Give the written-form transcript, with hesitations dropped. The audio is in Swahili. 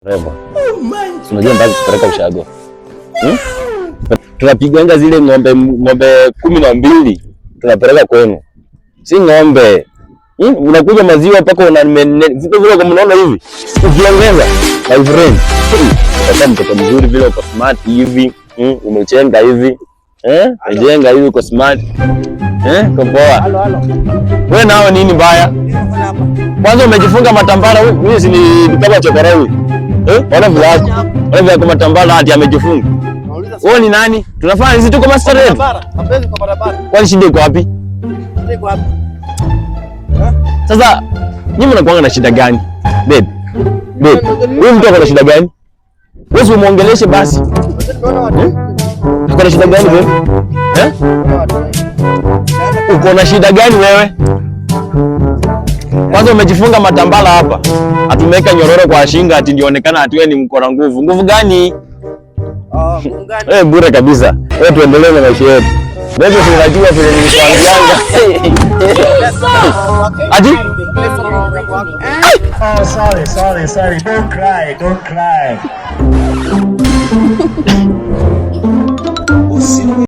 Revo. Unajua mpaka kupeleka ushago. Tunapiganga zile ng'ombe 12 tunapeleka kwenu. Si ng'ombe. Unakuja maziwa mpaka vitu vile kama unaona hivi. Ukiongeza my friend. Kama mtoto mzuri vile uko smart hivi, umechenga hivi. Umejenga hivi uko smart. Kwa poa. Halo. Wewe nao nini mbaya? Kwanza umejifunga matambara huyu si ni kama chokora huyu. Ona vlog. Ona vlog kama matambara hadi amejifunga. Wewe ni nani? Tunafanya sisi tuko master yetu. Hapezi kwa barabara. Kwani shida iko wapi? Shida iko wapi? Sasa nyinyi mnakuanga na shida gani? Babe. Wewe mtu ana shida gani? Wewe umuongeleshe basi. Uko na shida gani wewe? Uko na shida gani wewe? Kwanza umejifunga matambala hapa. Atumeweka nyororo kwa shinga ati ndionekana ati wewe ni mkora nguvu. Nguvu gani? Nguvu gani? Bure kabisa. Wewe tuendelee na maisha yetu. Wewe unajua vile nilikwambianga. Ati? Oh, sorry. Don't cry.